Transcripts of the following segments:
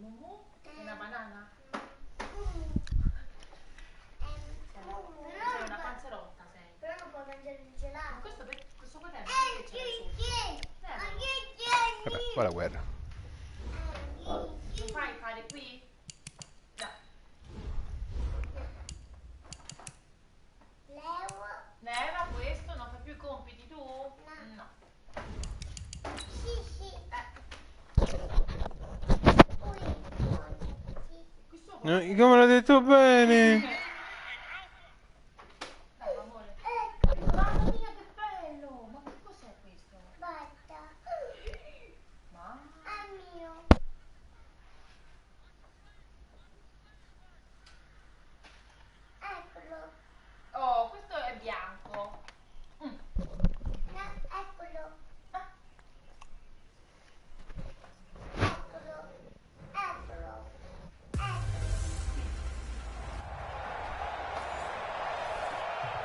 mumu e una banana. Sei una panzerotta, sei. Però non puoi mangiare il gelato. Ma questo quaderno perché c'è Vabbè, qua la guerra. Lo fai fare qui? No. Leva questo, non fai più i compiti tu? No. Sì. Come l'ho detto bene? Dai, amore. Mamma mia, che bello! Ma che cos'è questo? Basta. Mamma. È mio. Eccolo. Oh, questo è bianco. No, eccolo.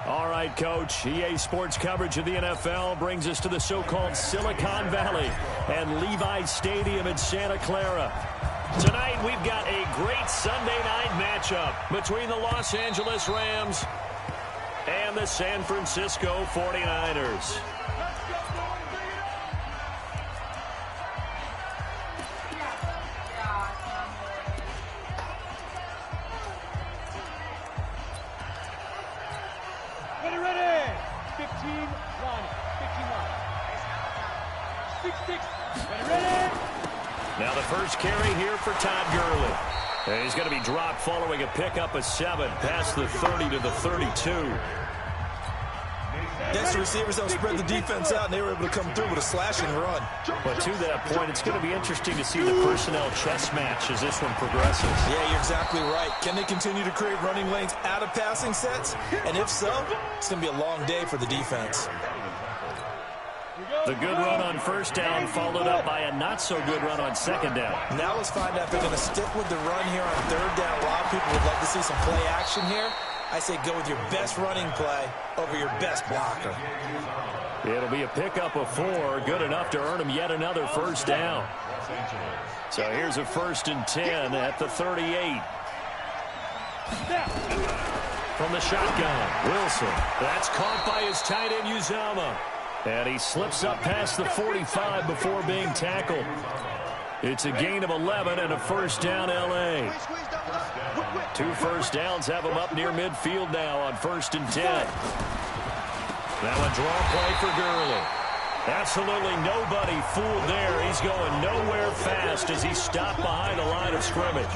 All right, Coach. EA Sports coverage of the NFL brings us to the so-called Silicon Valley and Levi Stadium in Santa Clara. Tonight, we've got a great Sunday night matchup between the Los Angeles Rams and the San Francisco 49ers. Now the first carry here for Todd Gurley. And he's going to be dropped following a pickup of 7 past the 30 to the 32. Against the receivers, they'll spread the defense out, and they were able to come through with a slashing run. But to that point, it's going to be interesting to see the personnel chess match as this one progresses. Yeah, you're exactly right. Can they continue to create running lanes out of passing sets? And if so, it's going to be a long day for the defense. The good run on first down followed up by a not-so-good run on second down. Now let's find out if they're going to stick with the run here on third down. A lot of people would love to see some play action here. I say go with your best running play over your best blocker. It'll be a pickup of 4, good enough to earn him yet another first down. So here's a 1st and 10 at the 38. From the shotgun, Wilson. That's caught by his tight end, Uzama. And he slips up past the 45 before being tackled. It's a gain of 11 and a first down, L.A. 2 first downs have him up near midfield now on 1st and 10. Now a draw play for Gurley. Absolutely nobody fooled there. He's going nowhere fast as he stopped behind the line of scrimmage.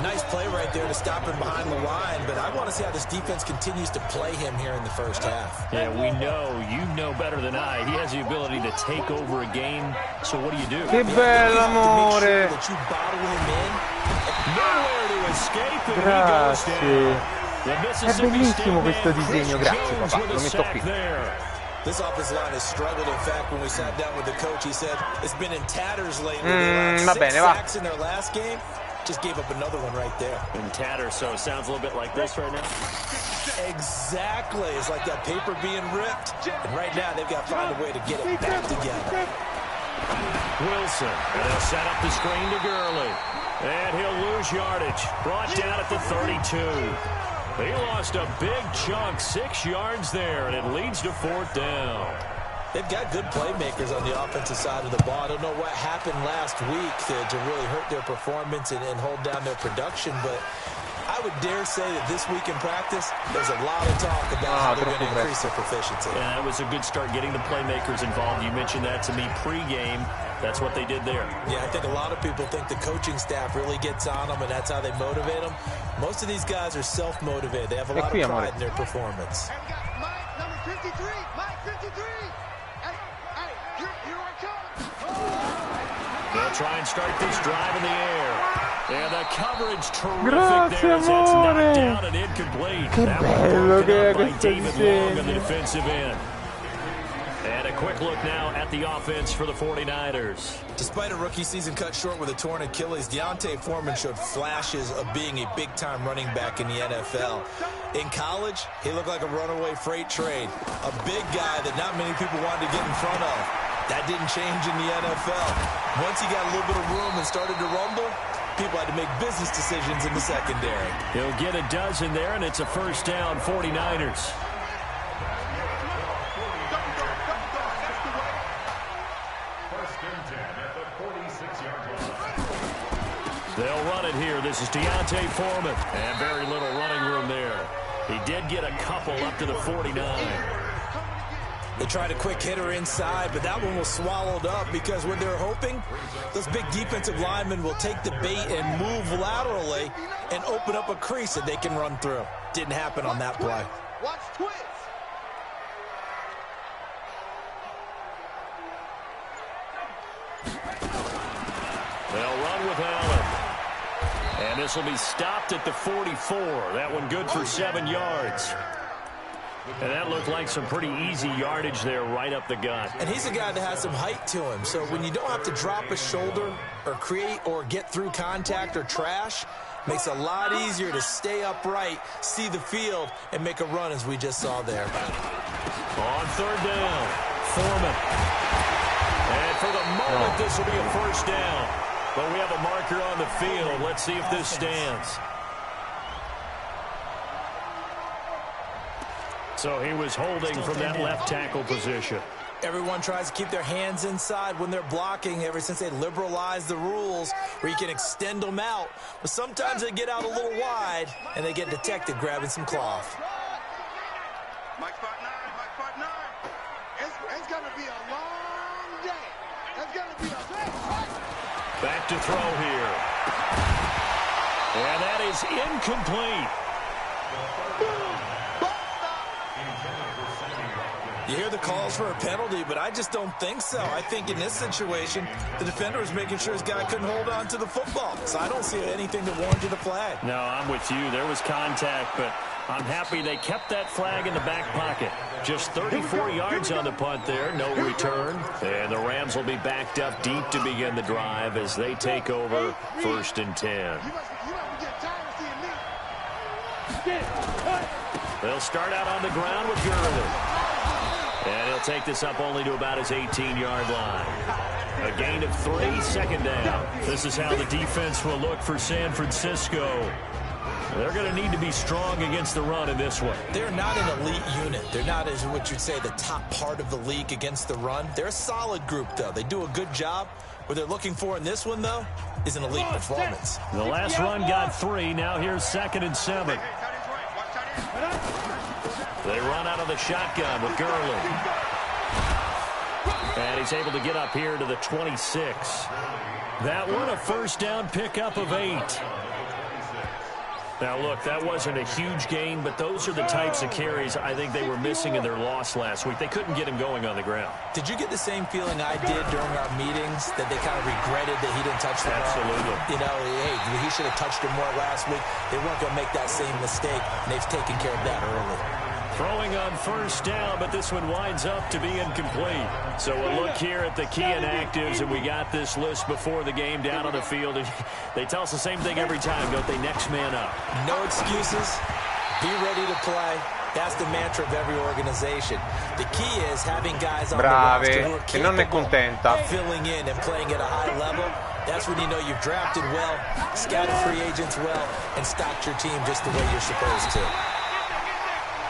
Nice play right there to stop him behind the line, but I want to see how this defense continues to play him here in the first half. Yeah, we know, you know better than I. He has the ability to take over a game, so what do you do? Che bello, amore! That you bottle him in. Nowhere to escape, and he goes down. È bellissimo questo disegno, grazie papà, lo metto qui. This offensive line has struggled. In fact, when we sat down with the coach, he said it's been in tatters lately. Va bene, va. 6 sacks in their last game. Just gave up another one right there. In tatters, so it sounds a little bit like this right now. Exactly. It's like that paper being ripped. And right now, they've got to find a way to get it back together. Wilson. And they'll set up the screen to Gurley. And he'll lose yardage. Brought down at the 32. He lost a big chunk, 6 yards there, and it leads to 4th down. They've got good playmakers on the offensive side of the ball. I don't know what happened last week to really hurt their performance and hold down their production, but I would dare say that this week in practice, there's a lot of talk about how they're going to increase their proficiency. Yeah, that was a good start getting the playmakers involved. You mentioned that to me pregame. That's what they did there. Yeah, I think a lot of people think the coaching staff really gets on them, and that's how they motivate them. Most of these guys are self-motivated. They have a lot of pride in their performance. And we got Mike, number 53. Mike, 53. Hey, here I come. They'll try and start this drive in the air. And the coverage terrific there as it's knocked down and incomplete. That one broken up by David Long on the defensive end. And a quick look now at the offense for the 49ers. Despite a rookie season cut short with a torn Achilles, Deontay Foreman showed flashes of being a big-time running back in the NFL. In college, he looked like a runaway freight train, a big guy that not many people wanted to get in front of. That didn't change in the NFL. Once he got a little bit of room and started to rumble, people had to make business decisions in the secondary. He'll get a dozen there, and it's a first down, 49ers. They'll run it here. This is Deontay Foreman. And very little running room there. He did get a couple up to the 49. They tried a quick hitter inside, but that one was swallowed up because when they're hoping, those big defensive linemen will take the bait and move laterally and open up a crease that they can run through. Didn't happen on that play. Watch twist. They'll run with Allen. And this will be stopped at the 44. That one good for 7 yards. And that looked like some pretty easy yardage there right up the gut. And he's a guy that has some height to him. So when you don't have to drop a shoulder or create or get through contact or trash, makes it a lot easier to stay upright, see the field, and make a run as we just saw there. On third down, Foreman. And for the moment, this will be a first down. But we have a marker on the field. Let's see if this stands. So he was holding from that left tackle position. Everyone tries to keep their hands inside when they're blocking ever since they liberalized the rules where you can extend them out. But sometimes they get out a little wide and they get detected grabbing some cloth. Mike spot 9, Mike spot 9. It's going to be a long day. It's going to be a day. Back to throw here. And that is incomplete. You hear the calls for a penalty, but I just don't think so. I think in this situation, the defender was making sure his guy couldn't hold on to the football. So I don't see anything that warranted a flag. No, I'm with you. There was contact, but I'm happy they kept that flag in the back pocket. Just 34 yards on the punt there, no return. And the Rams will be backed up deep to begin the drive as they take over 1st and 10. They'll start out on the ground with Gurley. And he'll take this up only to about his 18-yard line. A gain of 3, 2nd down. This is how the defense will look for San Francisco. They're going to need to be strong against the run in this one. They're not an elite unit. They're not, as what you'd say, the top part of the league against the run. They're a solid group, though. They do a good job. What they're looking for in this one, though, is an elite performance. The last run got 3. Now here's 2nd and 7. They run out of the shotgun with Gurley. And he's able to get up here to the 26. That one a first down pickup of 8. Now, look, that wasn't a huge gain, but those are the types of carries I think they were missing in their loss last week. They couldn't get him going on the ground. Did you get the same feeling I did during our meetings, that they kind of regretted that he didn't touch the ball? Absolutely. You know, hey, he should have touched him more last week. They weren't going to make that same mistake, and they've taken care of that early. Throwing on first down, but this one winds up to be incomplete. So we'll look here at the key inactives, and we got this list before the game down on the field. They tell us the same thing every time, don't they? Next man up. No excuses. Be ready to play. That's the mantra of every organization. The key is having guys on the roster who are capable of filling in and playing at a high level. That's when you know you've drafted well, scouted free agents well, and stocked your team just the way you're supposed to.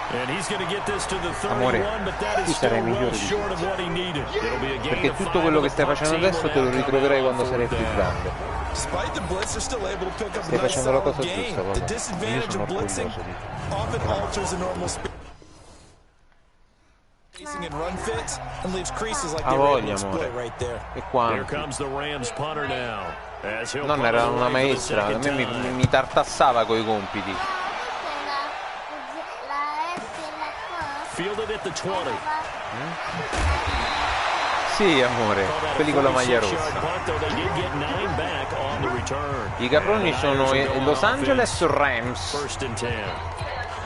And he's going to get this to the 31, but that is still well short of what he needed. It'll be a gain perché of tutto 5 quello che on the stai punt facendo team adesso will te lo now come ritroverai out quando on sarai third più down. grande. Despite the blitz, they're still able to pick up a Stai nice facendo la solid cosa gain. giusta, The papà. disadvantage Io of sono blitzing orgoglioso di often alters the normal spacing and run fits and leaves creases like they were able to exploit right there. E Here quanti? comes the Rams punter now. As he'll Non punt era it una away for the maestra, a second me time. mi tartassava coi compiti. Fielded at the 20. Sì, amore, quelli con la maglia rossa. I caproni sono Los Angeles Rams. First and 10.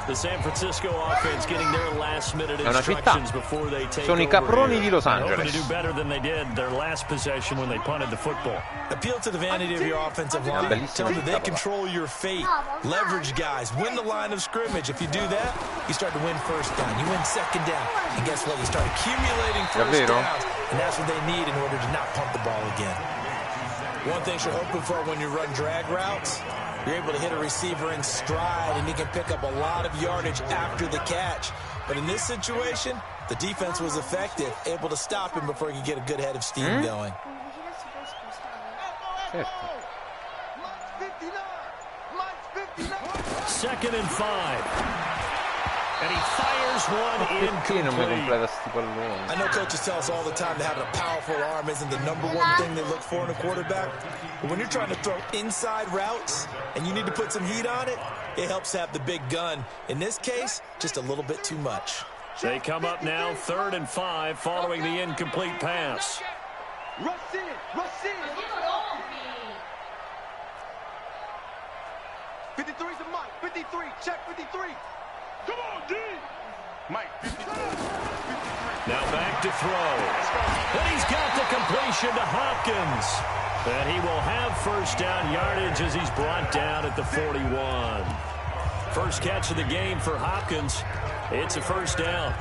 The San Francisco offense getting their last minute È una città. instructions before they take Sono i caproni di Los over, hoping Angeles. to do better than they did their last possession when they punted the football. Appeal to the vanity of your offensive line. Tell them that they control your fate. Leverage guys. Win the line of scrimmage. If you do that, you start to win first down. You win second down. And guess what? You start accumulating first Davvero? downs. And that's what they need in order to not punt the ball again. One thing you're hoping for when you run drag routes, you're able to hit a receiver in stride, and he can pick up a lot of yardage after the catch. But in this situation, the defense was effective, able to stop him before he could get a good head of steam going. Second and 5. And he fires one incomplete. I know coaches tell us all the time that having a powerful arm isn't the #1 thing they look for in a quarterback. But when you're trying to throw inside routes and you need to put some heat on it, it helps to have the big gun. In this case, just a little bit too much. They come up now 3rd and 5 following the incomplete pass. Rush in, rush in. 53's a Mike, 53, check 53. Come on, D. Mike, 53. Now back to throw. And he's got the completion to Hopkins. And he will have first down yardage as he's brought down at the 41. First catch of the game for Hopkins. It's a first down.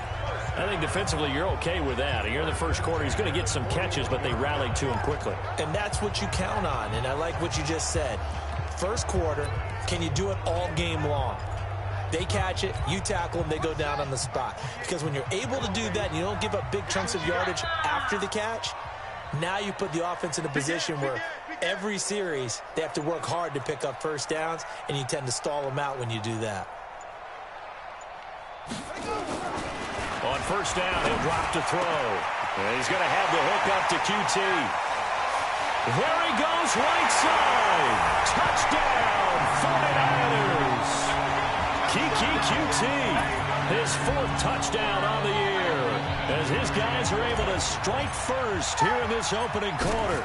I think defensively you're okay with that. You're in the first quarter. He's going to get some catches, but they rallied to him quickly. And that's what you count on, and I like what you just said. First quarter, can you do it all game long? They catch it, you tackle them, they go down on the spot. Because when you're able to do that and you don't give up big chunks of yardage after the catch, now you put the offense in a position where every series they have to work hard to pick up first downs, and you tend to stall them out when you do that. On first down, he'll drop to throw. And he's going to have the hook up to QT. There he goes, right side. Touchdown, 49ers. Kiki QT, his 4th touchdown on the year, as his guys are able to strike first here in this opening quarter.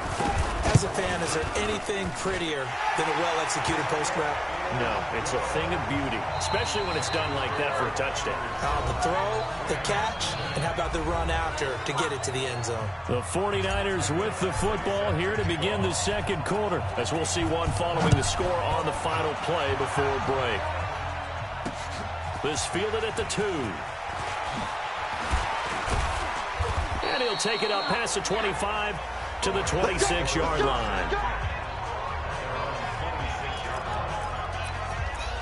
As a fan, is there anything prettier than a well-executed post route? No, it's a thing of beauty, especially when it's done like that for a touchdown. The throw, the catch, and how about the run after to get it to the end zone? The 49ers with the football here to begin the second quarter, as we'll see one following the score on the final play before break. This fielded at the 2. And he'll take it up past the 25 to the 26-yard line.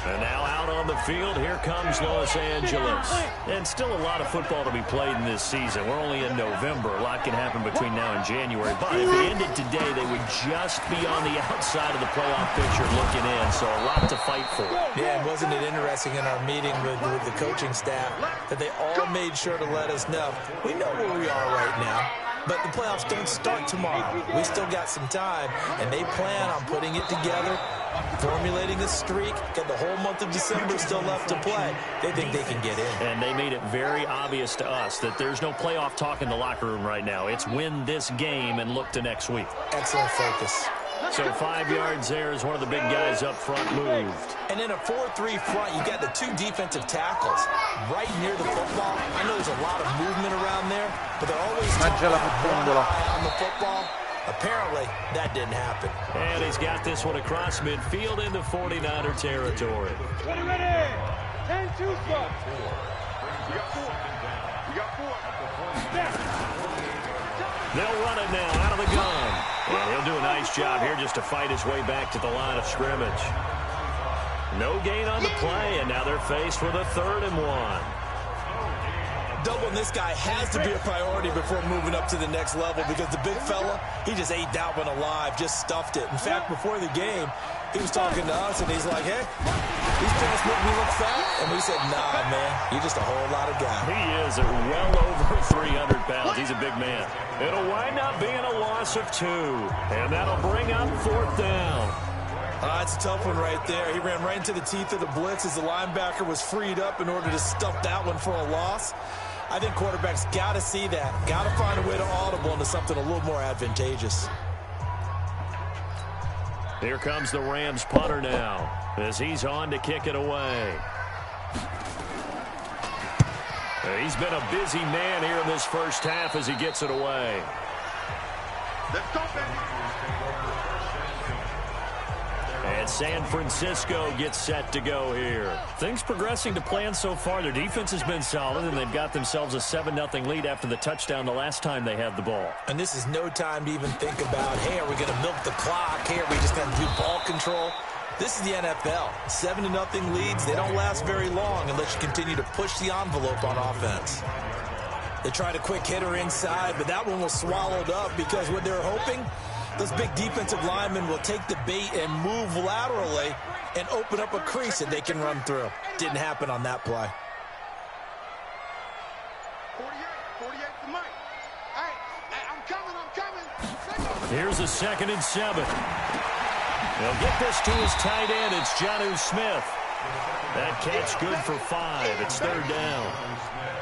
And now out on the field, here comes Los Angeles. And still a lot of football to be played in this season. We're only in November. A lot can happen between now and January. But if they ended today, they would just be on the outside of the playoff picture looking in. So a lot to fight for. Yeah, and wasn't it interesting in our meeting with the coaching staff that they all made sure to let us know, we know where we are right now, but the playoffs don't start tomorrow. We still got some time, and they plan on putting it together, formulating a streak, got the whole month of December still left to play. They think they can get in. And they made it very obvious to us that there's no playoff talk in the locker room right now. It's win this game and look to next week. Excellent focus. So 5 yards there as one of the big guys up front moved. And in a 4-3 front, you got the 2 defensive tackles right near the football. I know there's a lot of movement around there, but they're always on the football. Apparently, that didn't happen. And he's got this one across midfield into 49er territory. Ready. 10-2 spot. You got 4. You got 4. They'll run it now out of the gun. And he'll do a nice job here just to fight his way back to the line of scrimmage. No gain on the play, and now they're faced with a 3rd and 1. Doubling this guy has to be a priority before moving up to the next level, because the big fella, he just ate that one alive, just stuffed it. In fact, before the game, he was talking to us, and he's like, hey, these pants make me look fat. And we said, nah, man, you're just a whole lot of guy. He is at well over 300 pounds. He's a big man. It'll wind up being a loss of 2, and that'll bring up 4th down. It's a tough one right there. He ran right into the teeth of the blitz as the linebacker was freed up in order to stump that one for a loss. I think quarterbacks got to see that. Got to find a way to audible into something a little more advantageous. Here comes the Rams punter now as he's on to kick it away. He's been a busy man here in this first half as he gets it away. Let's go, baby. And And San Francisco gets set to go here. Things progressing to plan so far. Their defense has been solid, and they've got themselves a 7-0 lead after the touchdown the last time they had the ball. And this is no time to even think about, hey, are we going to milk the clock? Hey, are we just going to do ball control? This is the NFL. 7-0 leads, they don't last very long unless you continue to push the envelope on offense. They tried a quick hitter inside, but that one was swallowed up because what they're hoping, those big defensive linemen will take the bait and move laterally and open up a crease that they can run through. Didn't happen on that play. 48 to Mike. Hey, I'm coming. Here's a 2nd and 7. He'll get this to his tight end. It's Jonnu Smith. That catch good for 5. It's 3rd down.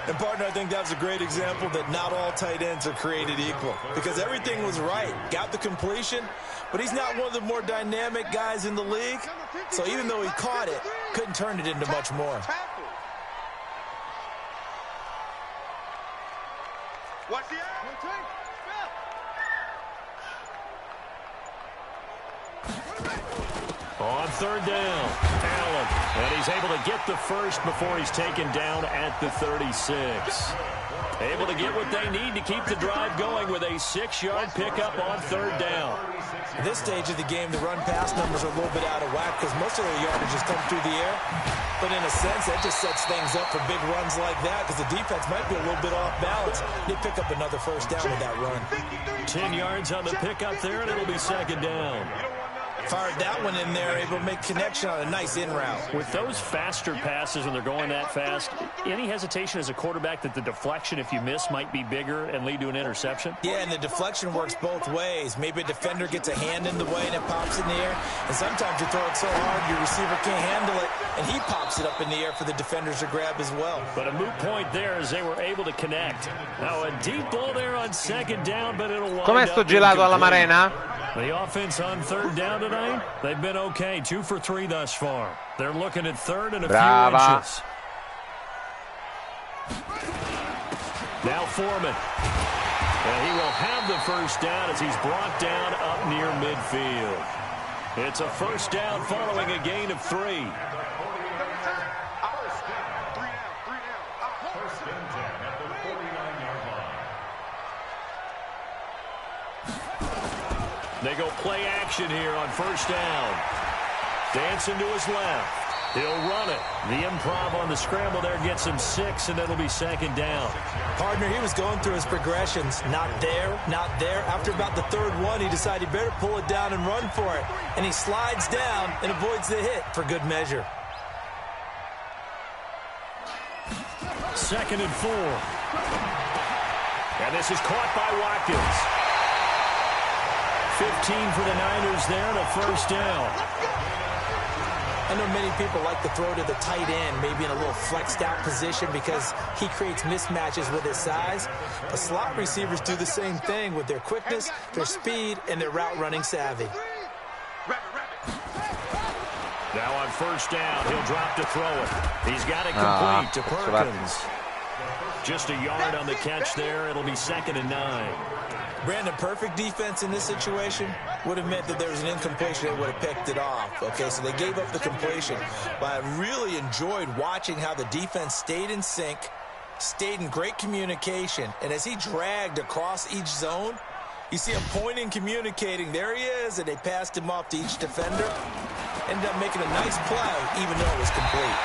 And, partner, I think that's a great example that not all tight ends are created equal because everything was right. Got the completion, but he's not one of the more dynamic guys in the league. So even though he caught it, couldn't turn it into much more. Watch the On 3rd down, Allen. And he's able to get the first before he's taken down at the 36. Able to get what they need to keep the drive going with a 6-yard pickup on 3rd down. At this stage of the game, the run-pass numbers are a little bit out of whack because most of their yardage has come through the air. But in a sense, that just sets things up for big runs like that because the defense might be a little bit off balance. They pick up another 1st down with that run. 10 yards on the pickup there, and it'll be 2nd down. Fired that one in there, able to make connection on a nice in route. With those faster passes when they're going that fast, any hesitation as a quarterback that the deflection, if you miss, might be bigger and lead to an interception? Yeah, and the deflection works both ways. Maybe a defender gets a hand in the way and it pops in the air. And sometimes you throw it so hard your receiver can't handle it, and he pops it up in the air for the defenders to grab as well. But a moot point there as they were able to connect. Now a deep ball there on 2nd down, but it'll wind Com'è up sto gelato alla incomplete. Marena? The offense on 3rd down tonight, they've been okay. 2 for 3 thus far. They're looking at 3rd and a Brava. few inches. Now Foreman. And he will have the 1st down as he's brought down up near midfield. It's a 1st down following a gain of 3. They go play action here on 1st down. Dancing to his left. He'll run it. The improv on the scramble there gets him 6, and it'll be 2nd down. Partner, he was going through his progressions. Not there, not there. After about the 3rd one, he decided he better pull it down and run for it. And he slides down and avoids the hit for good measure. 2nd and 4. And this is caught by Watkins. 15 for the Niners there and a 1st down. I know many people like to throw to the tight end, maybe in a little flexed out position because he creates mismatches with his size. But slot receivers do the same thing with their quickness, their speed, and their route running savvy. Now on 1st down, he'll drop to throw it. He's got it complete to Perkins. Just a yard on the catch there. It'll be 2nd and 9. Brandon, perfect defense in this situation would have meant that there was an incompletion. They would have picked it off. Okay, so they gave up the completion. But I really enjoyed watching how the defense stayed in sync, stayed in great communication. And as he dragged across each zone, you see him pointing, communicating. There he is, and they passed him off to each defender. Ended up making a nice play, even though it was complete.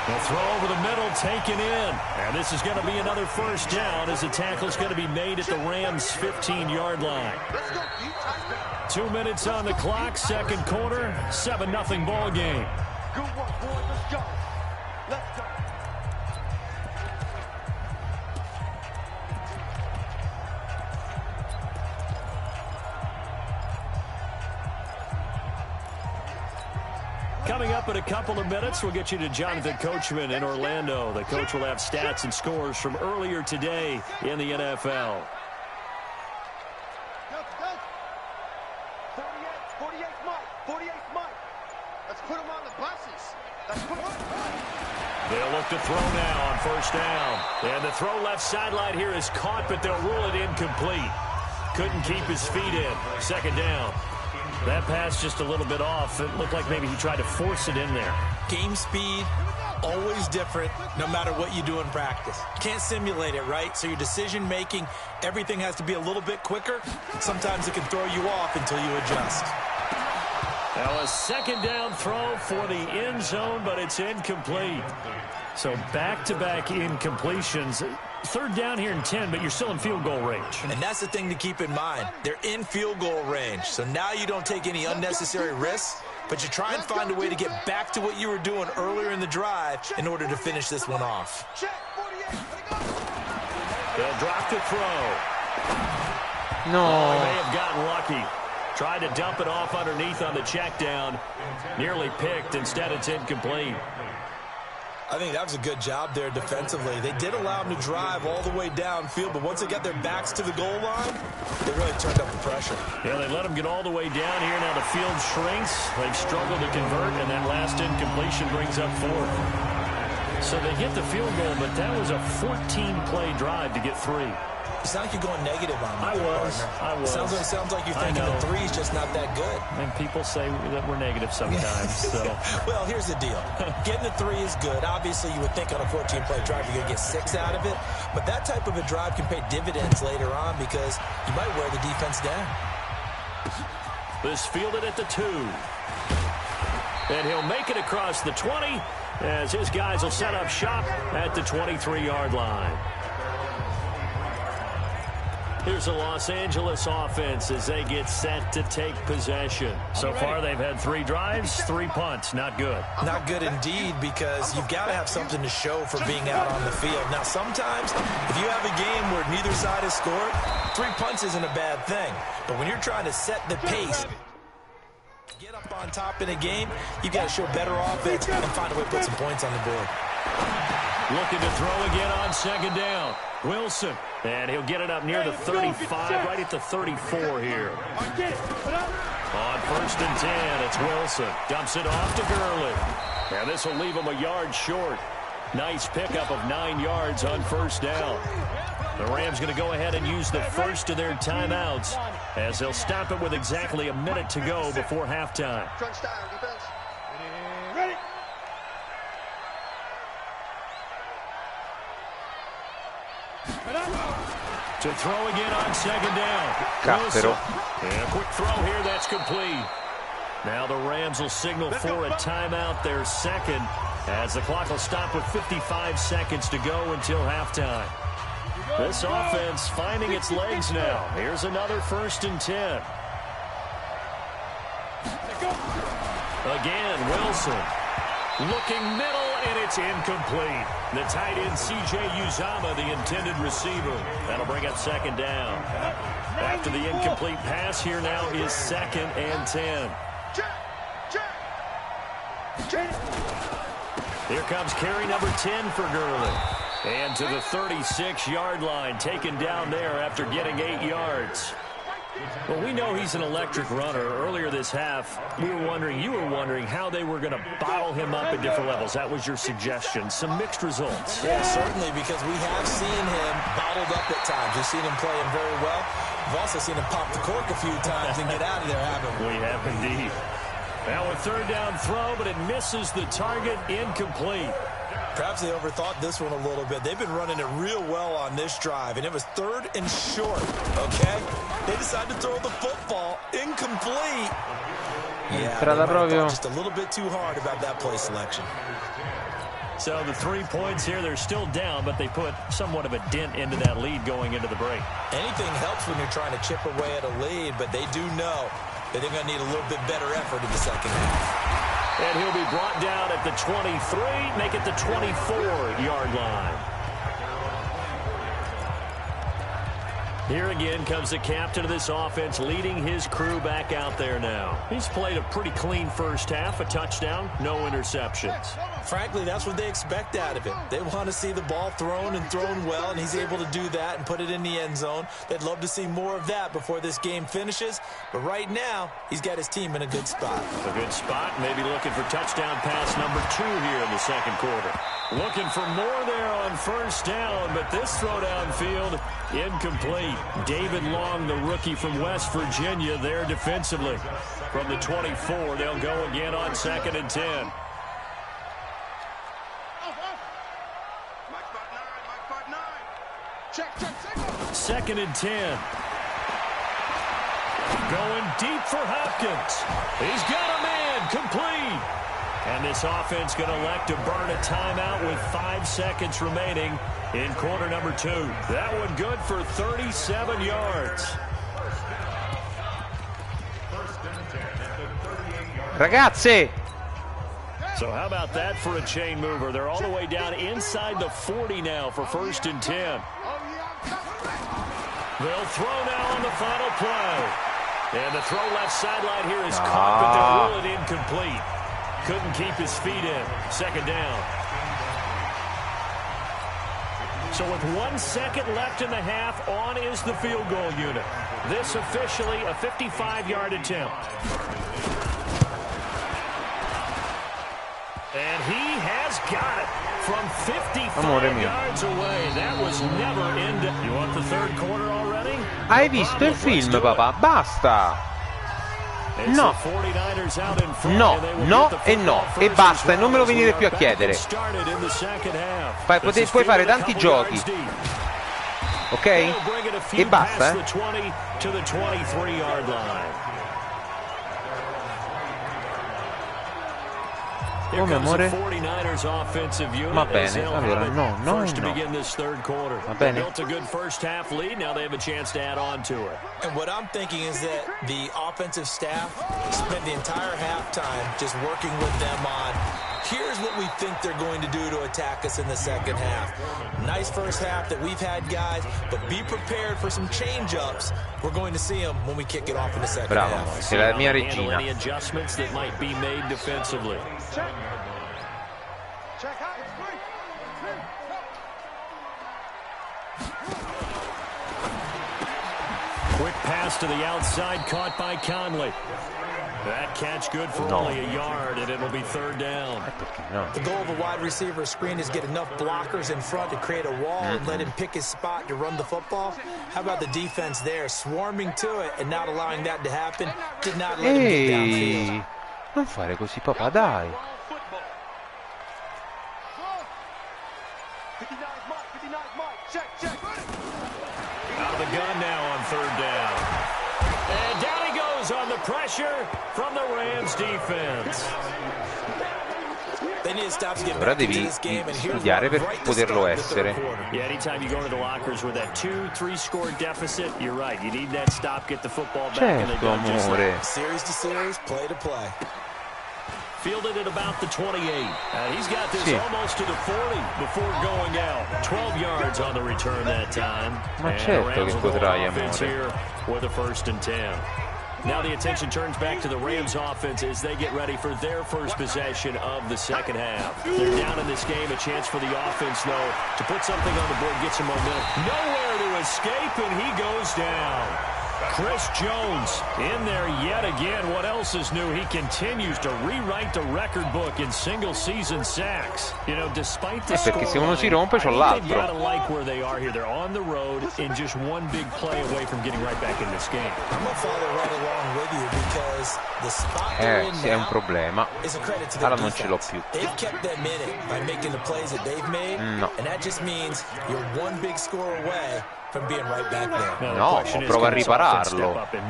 The throw over the middle, taken in. And this is going to be another 1st down as the tackle's going to be made at the Rams' 15-yard line. 2 minutes on the clock, 2nd quarter, 7-0 ball game. Good work, boys. Let's go. Let's go. Coming up in a couple of minutes, we'll get you to Jonathan Coachman in Orlando. The coach will have stats and scores from earlier today in the NFL. 48 Mike. Let's put him on the buses. Let's put him on. They'll look to throw now on 1st down. And the throw left sideline here is caught, but they'll rule it incomplete. Couldn't keep his feet in. 2nd down. That pass just a little bit off. It looked like maybe he tried to force it in there. Game speed, always different, no matter what you do in practice. You can't simulate it, right? So your decision-making, everything has to be a little bit quicker. Sometimes it can throw you off until you adjust. Now a second down throw for the end zone, but it's incomplete. So back-to-back incompletions. Third down here in 10, but you're still in field goal range. And that's the thing to keep in mind. They're in field goal range. So now you don't take any unnecessary risks, but you try and find a way to get back to what you were doing earlier in the drive in order to finish this one off. They'll drop the throw. No. Oh, he may have gotten lucky. Tried to dump it off underneath on the check down. Nearly picked. Instead, it's incomplete. I think that was a good job there defensively. They did allow them to drive all the way downfield, but once they got their backs to the goal line, they really turned up the pressure. Yeah, they let them get all the way down here. Now the field shrinks. They've struggled to convert, and that last incompletion brings up fourth. So they hit the field goal, but that was a 14-play drive to get 3. It's not like you're going negative on me. I was. Sounds like you're thinking the 3's just not that good. And people say that we're negative sometimes. So. Well, here's the deal. Getting the 3 is good. Obviously, you would think on a 14-play drive you're going to get 6 out of it. But that type of a drive can pay dividends later on because you might wear the defense down. This fielded at the 2. And he'll make it across the 20 as his guys will set up shop at the 23-yard line. Here's the Los Angeles offense as they get set to take possession. So far, they've had 3 drives, 3 punts. Not good. Not good indeed, because you've got to have something to show for being out on the field. Now, sometimes, if you have a game where neither side has scored, 3 punts isn't a bad thing. But when you're trying to set the pace, get up on top in a game, you've got to show better offense and find a way to put some points on the board. Looking to throw again on second down. Wilson, and he'll get it up near the 35, right at the 34 here. On first and 10, it's Wilson. Dumps it off to Gurley. And this will leave him a yard short. Nice pickup of 9 yards on first down. The Rams going to go ahead and use the first of their timeouts as they'll stop it with exactly a minute to go before halftime. Ready? To throw again on second down. Cappero. And a quick throw here, that's complete. Now the Rams will signal for a timeout, their second, as the clock will stop with 55 seconds to go until halftime. This offense finding its legs now. Here's another first and 10. Again, Wilson. Looking middle, and it's incomplete. The tight end, C.J. Uzomah, the intended receiver. That'll bring up second down. After the incomplete pass, here now is second and 10. Here comes carry number 10 for Gurley. And to the 36-yard line, taken down there after getting 8 yards. Well, we know he's an electric runner. Earlier this half, you were wondering how they were going to bottle him up at different levels. That was your suggestion. Some mixed results. Yeah, certainly, because we have seen him bottled up at times. We've seen him playing very well. We've also seen him pop the cork a few times and get out of there, haven't we? We have indeed. Now a third down throw, but it misses the target, incomplete. Perhaps they overthought this one a little bit. They've been running it real well on this drive, and it was 3rd and short, okay? They decided to throw the football incomplete. Yeah, they might have thought just a little bit too hard about that play selection. So the 3 points here, they're still down, but they put somewhat of a dent into that lead going into the break. Anything helps when you're trying to chip away at a lead, but they do know that they're going to need a little bit better effort in the second half. And he'll be brought down at the 23, make it the 24-yard line. Here again comes the captain of this offense, leading his crew back out there now. He's played a pretty clean first half, a touchdown, no interceptions. Frankly, that's what they expect out of him. They want to see the ball thrown and thrown well, and he's able to do that and put it in the end zone. They'd love to see more of that before this game finishes. But right now, he's got his team in a good spot. A good spot, maybe looking for touchdown pass number 2 here in the second quarter. Looking for more there on first down, but this throw downfield, incomplete. David Long, the rookie from West Virginia, there defensively. From the 24, they'll go again on 2nd and 10. Check. 2nd and 10. Going deep for Hopkins. He's got a man complete. And this offense going to elect to burn a timeout with 5 seconds remaining in quarter number 2. That one good for 37 yards. Ragazzi! So how about that for a chain mover? They're all the way down inside the 40 now for 1st and 10. They'll throw now on the final play. And the throw left sideline here is caught, but they'll rule it incomplete. Couldn't keep his feet in. 2nd down. So with 1 second left in the half, on is the field goal unit. This officially a 55-yard attempt. And he has got it from 55 yards away. That was never in. You want the 3rd quarter already? Hai visto il film, papà? Basta! No, no, no e no, e basta, e non me lo venire più a chiedere. Puoi fare tanti giochi, ok? E basta, Come, amore? Va bene, allora no. Va bene. And what I'm thinking is that the offensive staff spent the entire halftime just working with them on, here's what we think they're going to do to attack us in the 2nd half. Nice first half that we've had, guys, but be prepared for some change-ups. We're going to see them when we kick it off in the 2nd half. Sei la mia regina. Any adjustments that might be made defensively. Check out. It's free. Quick pass to the outside, caught by Conley. That catch good for only a yard, and it'll be 3rd down. The goal of a wide receiver screen is get enough blockers in front to create a wall and let him pick his spot to run the football. How about the defense there, swarming to it and not allowing that to happen? Did not let him get downfield. Non fare così, papà, dai. Out of the gun now on 3rd down. And down he goes on the pressure from the Rams defense. Ora devi studiare per poterlo essere. Yeah, anytime you go to the lockers with that 2-3 score deficit, you're right. You need that stop, get the football back. Certo, amore. Series to series, play to play. Fielded at about the 28. He's got this almost to the 40 before going out. 12 yards on the return that time. Ma certo che potrai, amore. Here with a 1st and 10. Now the attention turns back to the Rams offense as they get ready for their first possession of the 2nd half. They're down in this game. A chance for the offense, though, to put something on the board, get some momentum. Nowhere to escape, and he goes down. Chris Jones in there yet again. What else is new? He continues to rewrite the record book in single-season sacks. You know, despite the perché se uno si rompe c'ho l'altro. They gotta like where they are here. They're on the road and just one big play away from getting right back in this game. I'm gonna follow right along with you because the spot they're in sì, è un now problema. is a credit to their Allora non ce l'ho più. They've kept them in it by making the plays that they've made, and that just means you're one big score away from being right back there. No, prova a ripararlo. E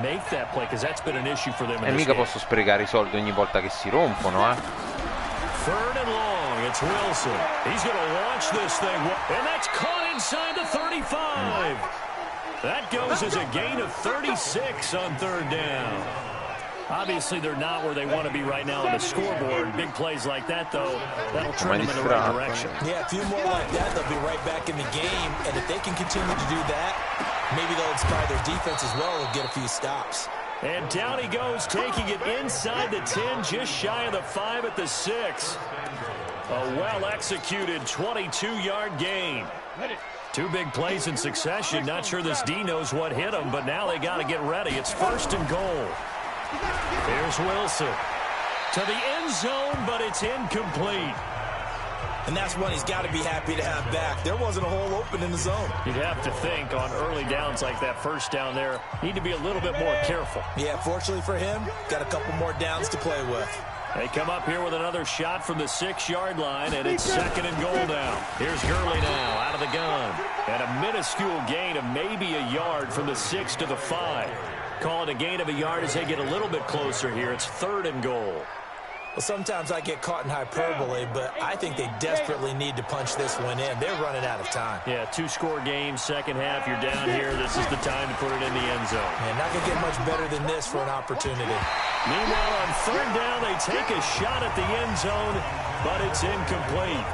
mica posso sprecare i soldi ogni volta che si rompono, eh. 3rd and long, it's Wilson. He's going to launch this thing, and that's caught inside the 35. That goes as a gain of 36 on 3rd down. Obviously, they're not where they want to be right now on the scoreboard. Big plays like that, though, that'll turn them in the right direction. Yeah, a few more like that, they'll be right back in the game. And if they can continue to do that, maybe they'll inspire their defense as well and get a few stops. And down he goes, taking it inside the 10, just shy of the 5 at the 6. A well-executed 22-yard gain. 2 big plays in succession. Not sure this D knows what hit him, but now they got to get ready. It's 1st and goal. Here's Wilson to the end zone, but it's incomplete. And that's one he's got to be happy to have back. There wasn't a hole open in the zone. You'd have to think on early downs like that first down there, need to be a little bit more careful. Yeah, fortunately for him, got a couple more downs to play with. They come up here with another shot from the 6-yard line, and it's 2nd and goal now. Here's Gurley now out of the gun. And a minuscule gain of maybe a yard from the 6 to the 5. Call it a gain of a yard as they get a little bit closer here. It's 3rd and goal. Well, sometimes I get caught in hyperbole, but I think they desperately need to punch this one in. They're running out of time. Yeah, 2-score game, second half, you're down here. This is the time to put it in the end zone. Man, not going to get much better than this for an opportunity. Meanwhile, on 3rd down, they take a shot at the end zone, but it's incomplete.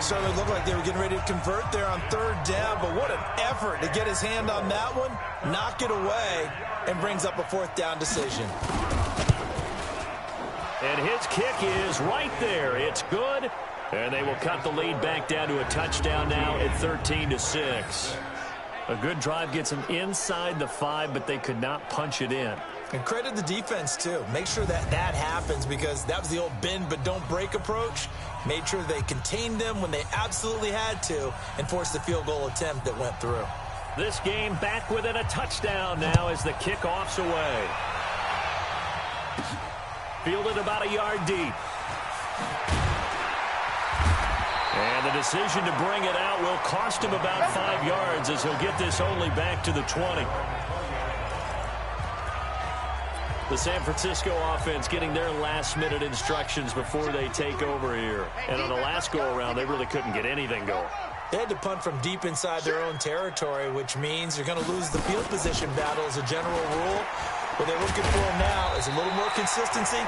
Certainly looked like they were getting ready to convert there on 3rd down, but what an effort to get his hand on that one, knock it away, and brings up a 4th down decision. And his kick is right there. It's good. And they will cut the lead back down to a touchdown now at 13-6. A good drive gets them inside the 5, but they could not punch it in. And credit the defense, too. Make sure that that happens because that was the old bend but don't break approach. Made sure they contained them when they absolutely had to and forced the field goal attempt that went through. This game back within a touchdown now as the kickoff's away. Fielded about a yard deep. And the decision to bring it out will cost him about 5 yards as he'll get this only back to the 20. The San Francisco offense getting their last-minute instructions before they take over here. And on the last go-around, they really couldn't get anything going. They had to punt from deep inside their own territory, which means you're going to lose the field position battle as a general rule. What they're looking for now is a little more consistency,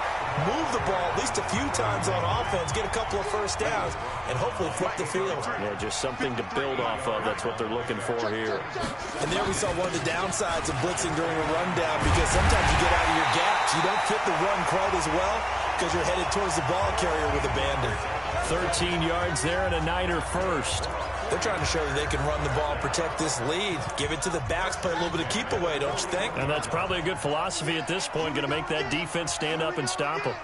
move the ball at least a few times on offense, get a couple of first downs, and hopefully flip the field. Yeah, just something to build off of. That's what they're looking for here. And there we saw one of the downsides of blitzing during a rundown because sometimes you get out of your gaps. You don't fit the run quite as well because you're headed towards the ball carrier with abandon. 13 yards there and a Niner first. They're trying to show that they can run the ball, protect this lead. Give it to the backs, play a little bit of keep away, don't you think? And that's probably a good philosophy at this point, going to make that defense stand up and stop them.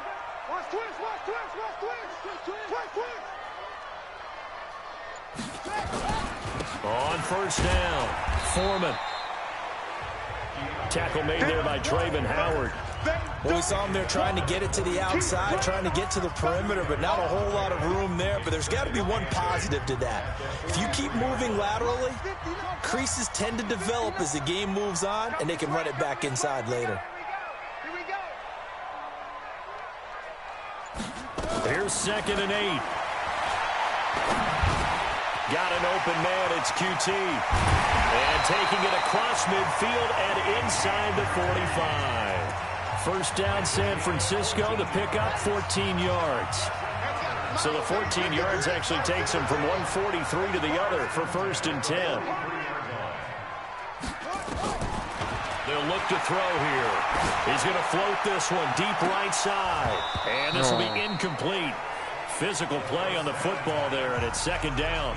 On 1st down, Foreman. Tackle made there by Trayvon Howard. Well, we saw him there trying to get it to the outside, trying to get to the perimeter, but not a whole lot of room there. But there's got to be one positive to that. If you keep moving laterally, creases tend to develop as the game moves on, and they can run it back inside later. Here's 2nd and 8. Got an open man, it's QT. And taking it across midfield and inside the 45. 1st down, San Francisco. The pickup, 14 yards. So the 14 yards actually takes him from 143 to the other for 1st and 10. They'll look to throw here. He's going to float this one deep right side. And this will be incomplete. Physical play on the football there, and it's 2nd down.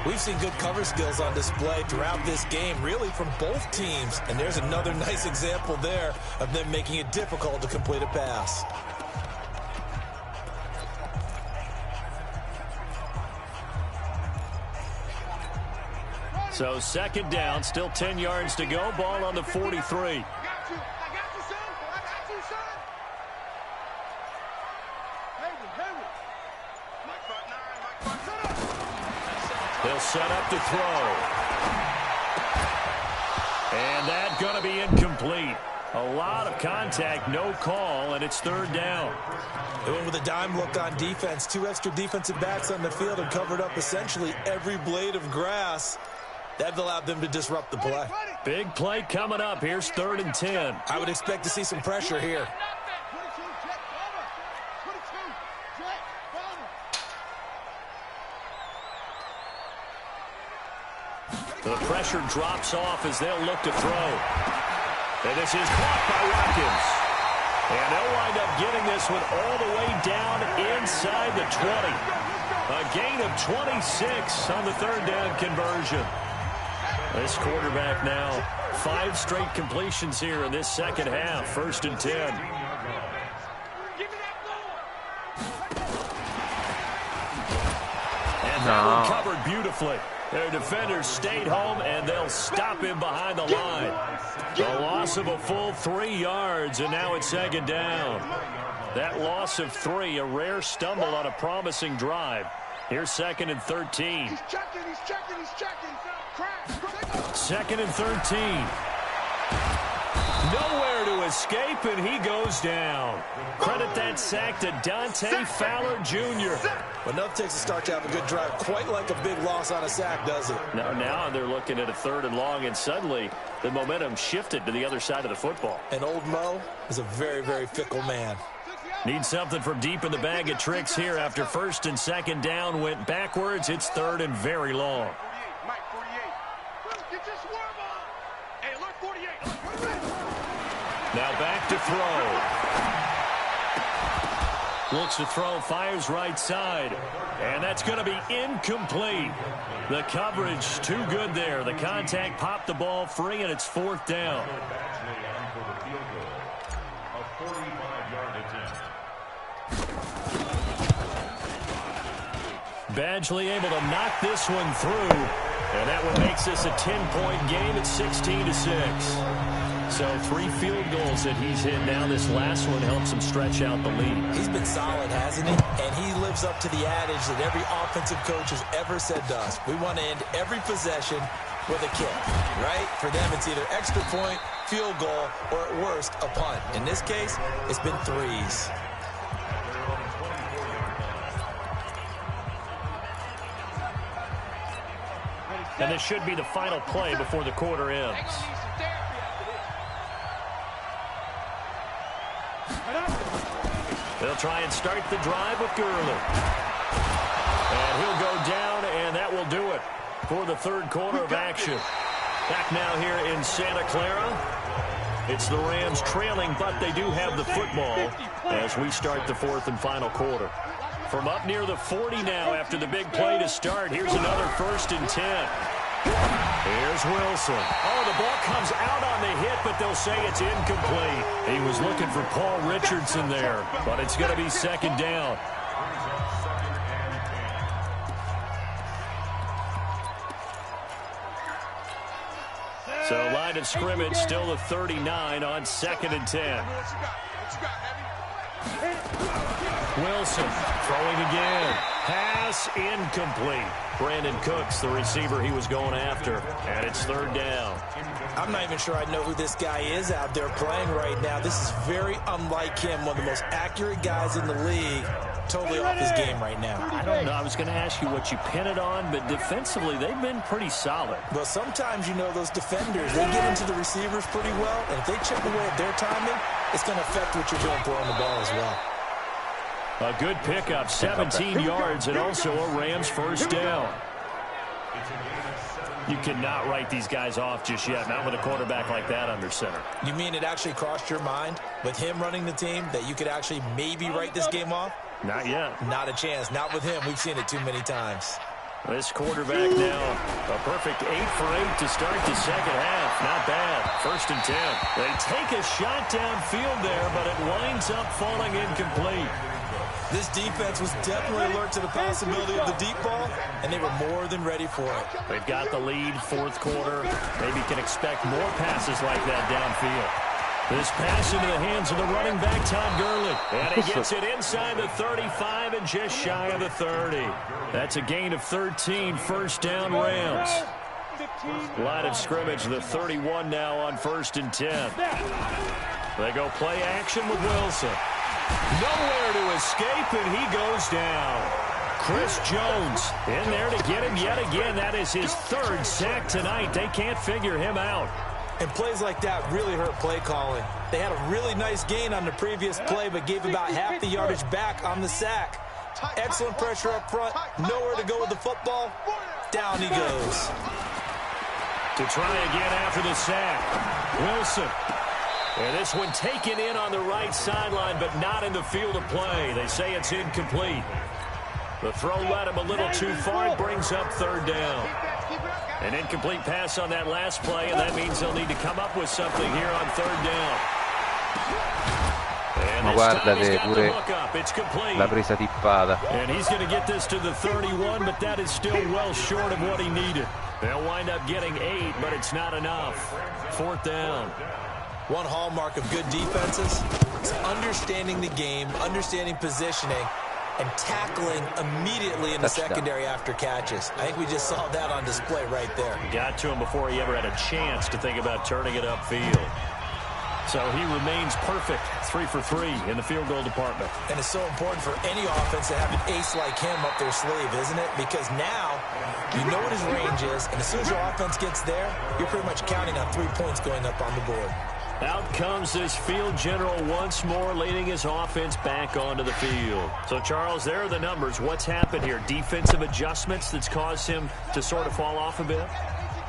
We've seen good cover skills on display throughout this game, really from both teams. And there's another nice example there of them making it difficult to complete a pass. So 2nd down, still 10 yards to go. Ball on the 43. They'll set up to throw. And that's going to be incomplete. A lot of contact, no call, and it's 3rd down. They went with a dime look on defense. 2 extra defensive backs on the field and covered up essentially every blade of grass. That allowed them to disrupt the play. Big play coming up. Here's 3rd and 10. I would expect to see some pressure here. The pressure drops off as they'll look to throw. And this is caught by Watkins. And they'll wind up getting this one all the way down inside the 20. A gain of 26 on the 3rd down conversion. This quarterback now, 5 straight completions here in this 2nd half. 1st and 10. That one covered beautifully. Their defenders stayed home, and they'll stop him behind the line. The loss of a full 3 yards, and now it's second down. That loss of 3, a rare stumble on a promising drive. Here's 2nd and 13. He's checking. Crack. 2nd and 13. Nowhere to escape, and he goes down. Credit that sack to Dante Fowler Jr. Well, enough takes to start to have a good drive. Quite like a big loss on a sack, does it? Now they're looking at a 3rd and long, and suddenly the momentum shifted to the other side of the football. And old Mo is a very, very fickle man. Need something from deep in the bag of tricks here after 1st and 2nd down went backwards. It's 3rd and very long. Mike, 48. Get your swerve on. Hey, look, 48. Now back to throw. Looks to throw, fires right side. And that's going to be incomplete. The coverage too good there. The contact popped the ball free, and it's 4th down. Badgley able to knock this one through. And that one makes this a 10-point game at 16-6. So 3 field goals that he's hit now. This last one helps him stretch out the lead. He's been solid, hasn't he? And he lives up to the adage that every offensive coach has ever said to us. We want to end every possession with a kick, right? For them, it's either extra point, field goal, or at worst, a punt. In this case, it's been 3s. And this should be the final play before the quarter ends. They'll try and start the drive with Gurley. And he'll go down, and that will do it for the 3rd quarter of action. Back now here in Santa Clara. It's the Rams trailing, but they do have the football as we start the 4th and final quarter. From up near the 40 now after the big play to start. Here's another 1st and 10. Here's Wilson. Oh, the ball comes out on the hit, but they'll say it's incomplete. He was looking for Paul Richardson there, but it's going to be 2nd down. So line of scrimmage still the 39 on 2nd and 10. Wilson throwing again. Pass incomplete. Brandon Cooks, the receiver he was going after. And it's 3rd down. I'm not even sure I know who this guy is out there playing right now. This is very unlike him. One of the most accurate guys in the league. Totally off his game right now. I don't know. I was going to ask you what you pin it on, but defensively, they've been pretty solid. Well, sometimes, you know, those defenders, they get into the receivers pretty well. And if they chip away at their timing, it's going to affect what you're doing throwing the ball as well. A good pickup, 17 yards, and also a Rams 1st down. You cannot write these guys off just yet, not with a quarterback like that under center. You mean it actually crossed your mind with him running the team that you could actually maybe write this game off? Not yet. Not a chance. Not with him. We've seen it too many times. This quarterback now, a perfect 8 for 8 to start the 2nd half. Not bad. 1st and 10. They take a shot downfield there, but it winds up falling incomplete. This defense was definitely alert to the possibility of the deep ball, and they were more than ready for it. They've got the lead, 4th quarter. Maybe can expect more passes like that downfield. This pass into the hands of the running back, Todd Gurley. And he gets it inside the 35 and just shy of the 30. That's a gain of 13, 1st down Rams. Line of scrimmage, the 31 now on 1st and 10. They go play action with Wilson. Nowhere to escape, and he goes down. Chris Jones in there to get him yet again. That is his 3rd sack tonight. They can't figure him out. And plays like that really hurt play calling. They had a really nice gain on the previous play, but gave about half the yardage back on the sack. Excellent pressure up front. Nowhere to go with the football. Down he goes. To try again after the sack. Wilson. And this one taken in on the right sideline, but not in the field of play. They say it's incomplete. The throw led him a little too far. It brings up 3rd down. An incomplete pass on that last play, and that means they'll need to come up with something here on 3rd down. And Ma guardate pure la presa tippata. And he's going to get this to the 31, but that is still well short of what he needed. They'll wind up getting 8, but it's not enough. 4th down. One hallmark of good defenses is understanding the game, understanding positioning, and tackling immediately in the secondary after catches. I think we just saw that on display right there. Got to him before he ever had a chance to think about turning it upfield. So he remains perfect, 3 for 3 in the field goal department. And it's so important for any offense to have an ace like him up their sleeve, isn't it? Because now you know what his range is, and as soon as your offense gets there, you're pretty much counting on 3 points going up on the board. Out comes this field general once more, leading his offense back onto the field. So, Charles, there are the numbers. What's happened here? Defensive adjustments that's caused him to sort of fall off a bit?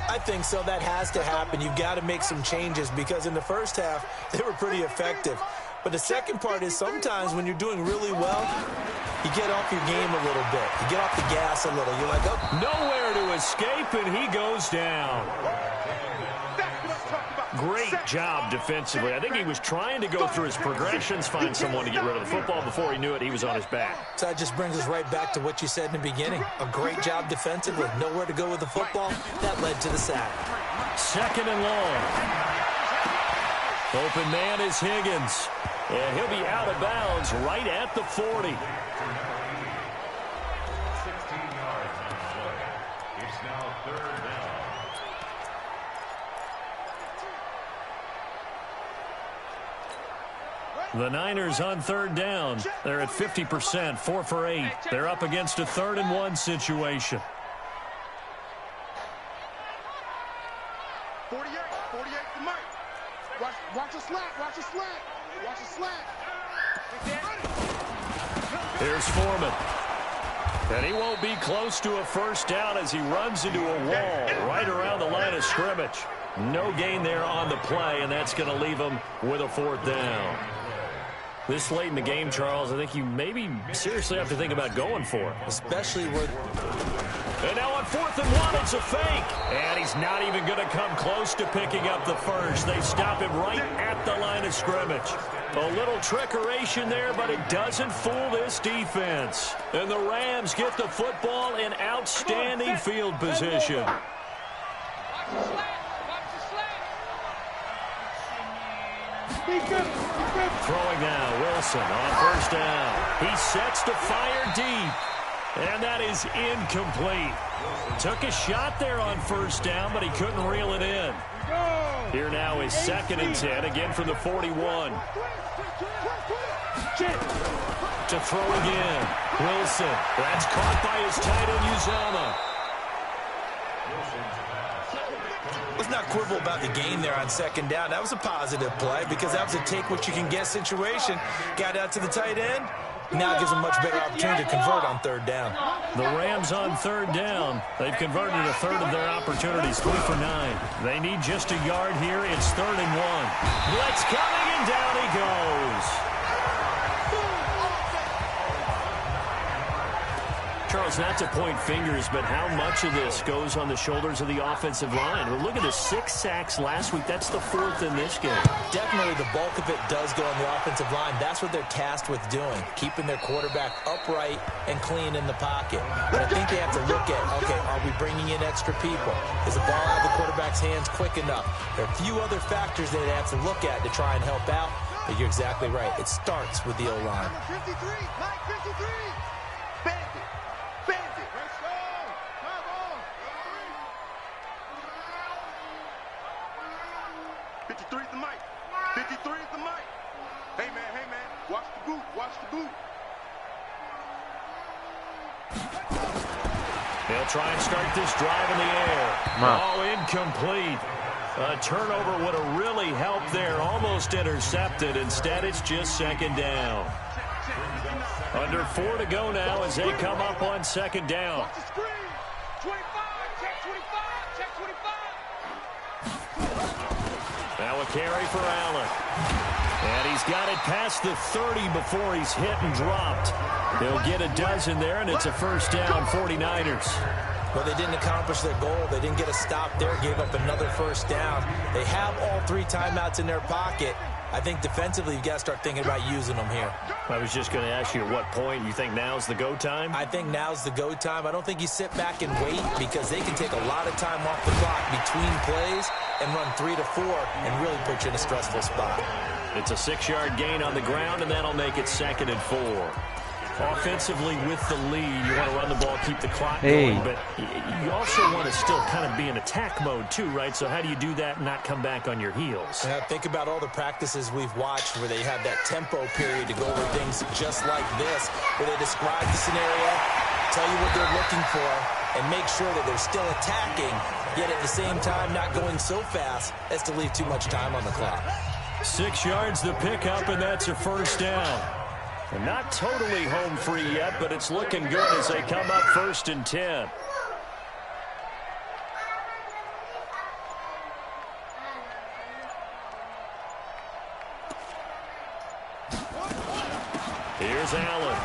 I think so. That has to happen. You've got to make some changes because in the first half, they were pretty effective. But the second part is sometimes when you're doing really well, you get off your game a little bit. You get off the gas a little. You're like, oh. Nowhere to escape, and he goes down. Great job defensively. I think he was trying to go through his progressions, find someone to get rid of the football. Before he knew it, he was on his back. So that just brings us right back to what you said in the beginning. A great job defensively. Nowhere to go with the football. That led to the sack. 2nd and long. Open man is Higgins. And he'll be out of bounds right at the 40. 16 yards. It's now 3rd down. The Niners on 3rd down. They're at 50%, 4 for 8. They're up against a 3rd and 1 situation. 48 for Mike. Watch a slant, watch a slant, watch a slant. Here's Foreman. And he won't be close to a 1st down as he runs into a wall right around the line of scrimmage. No gain there on the play, and that's going to leave him with a 4th down. This late in the game, Charles, I think you maybe seriously have to think about going for it. Especially with... And now on 4th and 1, it's a fake. And he's not even going to come close to picking up the 1st. They stop him right at the line of scrimmage. A little trickeration there, but it doesn't fool this defense. And the Rams get the football in outstanding field position. Throwing now, Wilson on 1st down. He sets to fire deep. And that is incomplete. Took a shot there on 1st down, but he couldn't reel it in. Here now is 2nd and 10, again from the 41. To throw again. Wilson. That's caught by his tight end, Uzama. Let's not quibble about the gain there on 2nd down. That was a positive play because that was a take-what-you-can-get situation. Got out to the tight end. Now it gives them much better opportunity to convert on 3rd down. The Rams on 3rd down. They've converted a 1/3 of their opportunities, 3 for 9. They need just a yard here. It's 3rd and 1. Blitz coming, and down he goes. Charles, not to point fingers, but how much of this goes on the shoulders of the offensive line? Well, look at the 6 sacks last week. That's the 4th in this game. Definitely the bulk of it does go on the offensive line. That's what they're tasked with doing, keeping their quarterback upright and clean in the pocket. But I think they have to look at, okay, are we bringing in extra people? Is the ball out of the quarterback's hands quick enough? There are a few other factors that they have to look at to try and help out, but you're exactly right. It starts with the O-line. 53, Mike 53. Bandit. 53 is the mic. 53 is the mic. Hey, man. Watch the boot. Watch the boot. They'll try and start this drive in the air. Oh, incomplete. A turnover would have really helped there. Almost intercepted. Instead, it's just 2nd down. Under 4 to go now as they come up on 2nd down. Watch the screen. 25. Check 25. Check 25. Now a carry for Allen. And he's got it past the 30 before he's hit and dropped. They'll get a dozen there, and it's a 1st down, 49ers. Well, they didn't accomplish their goal. They didn't get a stop there, gave up another 1st down. They have all 3 timeouts in their pocket. I think defensively you've got to start thinking about using them here. I was just going to ask you at what point you think now's the go time? I think now's the go time. I don't think you sit back and wait because they can take a lot of time off the clock between plays and run 3 to 4 and really put you in a stressful spot. It's a 6-yard gain on the ground, and that'll make it 2nd and 4. Offensively with the lead, you want to run the ball, keep the clock going, but you also want to still kind of be in attack mode too, right? So how do you do that and not come back on your heels? Yeah, think about all the practices we've watched where they have that tempo period to go over things just like this, where they describe the scenario, tell you what they're looking for, and make sure that they're still attacking, yet at the same time not going so fast as to leave too much time on the clock. 6 yards the pickup, and that's a 1st down. And not totally home free yet, but it's looking good as they come up 1st and 10. Here's Allen.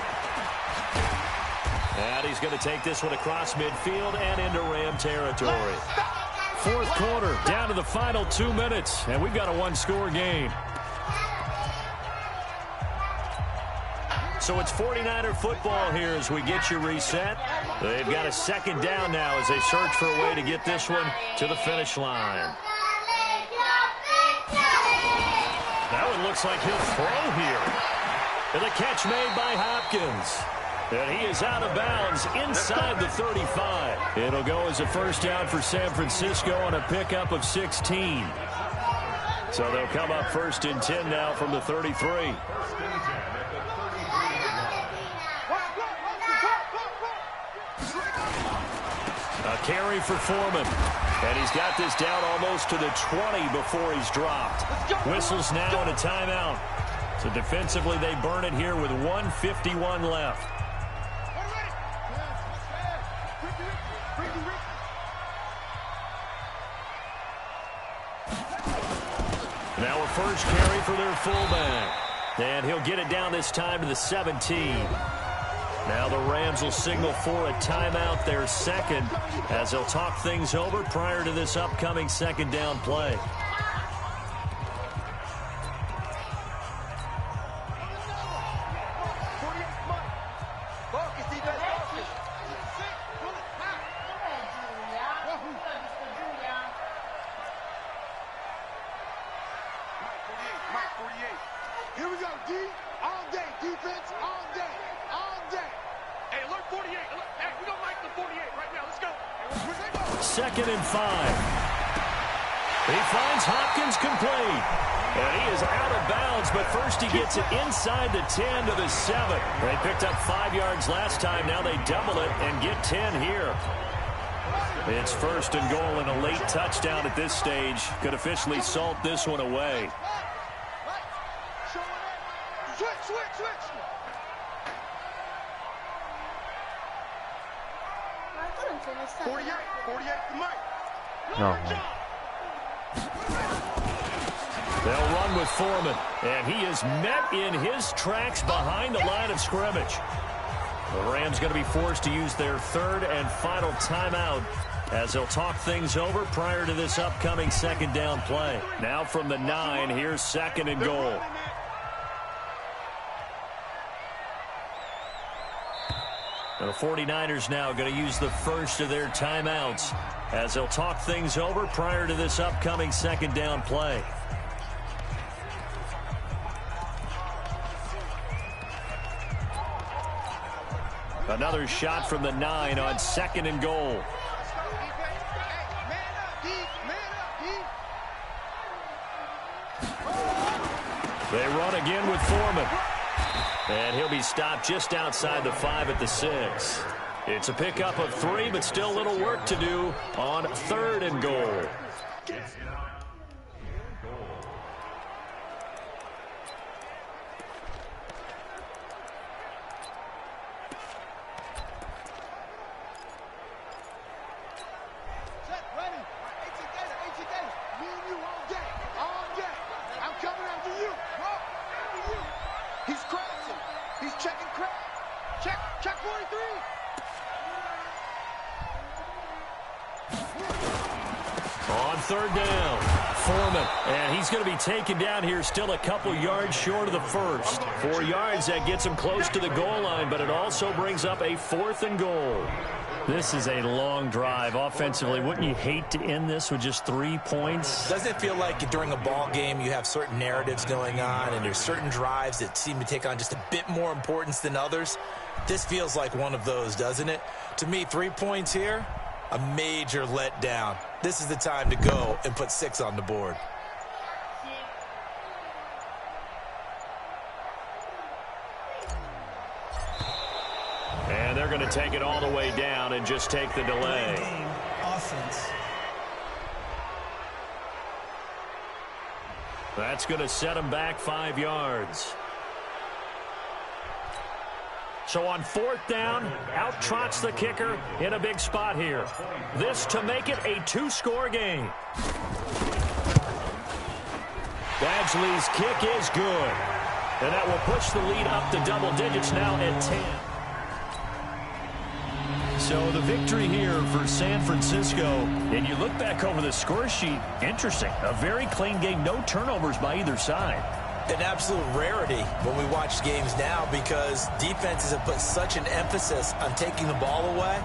And he's going to take this one across midfield and into Ram territory. 4th quarter, down to the final 2 minutes, and we've got a 1-score game. So it's 49er football here as we get you reset. They've got a 2nd down now as they search for a way to get this one to the finish line. That one looks like he'll throw here. And the catch made by Hopkins. And he is out of bounds inside the 35. It'll go as a 1st down for San Francisco on a pickup of 16. So they'll come up 1st and 10 now from the 33. A carry for Foreman. And he's got this down almost to the 20 before he's dropped. Whistles now and a timeout. So defensively they burn it here with 1:51 left. Now a 1st carry for their fullback. And he'll get it down this time to the 17. Now the Rams will signal for a timeout, their 2nd, as they'll talk things over prior to this upcoming 2nd down play. Here we go, D. All day. Defense, all day. All day. Hey, alert 48. Hey, we don't like the 48 right now. Let's go. 2nd and 5. He finds Hopkins complete. And he is out of bounds, but first he gets it inside the 10 to the 7. They picked up 5 yards last time. Now they double it and get 10 here. It's 1st and goal and a late touchdown at this stage. Could officially salt this one away. Switch. 48 to Mike. No. They'll run with Foreman, and he is met in his tracks behind the line of scrimmage. The Rams going to be forced to use their 3rd and final timeout as they'll talk things over prior to this upcoming 2nd down play. Now from the 9, here's 2nd and goal. The 49ers now going to use the 1st of their timeouts as they'll talk things over prior to this upcoming 2nd down play. Another shot from the 9 on 2nd and goal. They run again with Foreman. And he'll be stopped just outside the 5 at the 6. It's a pickup of 3, but still a little work to do on 3rd and goal. Check 43. On 3rd down, Foreman. And he's going to be taken down here still a couple yards short of the first. 4 yards, that gets him close to the goal line, but it also brings up a 4th and goal. This is a long drive offensively. Wouldn't you hate to end this with just 3 points? Doesn't it feel like during a ball game you have certain narratives going on and there's certain drives that seem to take on just a bit more importance than others? This feels like one of those, doesn't it? To me, 3 points here, a major letdown. This is the time to go and put 6 on the board. And they're going to take it all the way down and just take the delay. Offense. That's going to set them back 5 yards. So on 4th down, out trots the kicker in a big spot here. This to make it a 2-score game. Badgley's kick is good. And that will push the lead up to double digits now at 10. So the victory here for San Francisco. And you look back over the score sheet, interesting. A very clean game, no turnovers by either side. An absolute rarity when we watch games now because defenses have put such an emphasis on taking the ball away.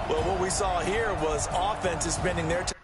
Well, what we saw here was offenses spending their time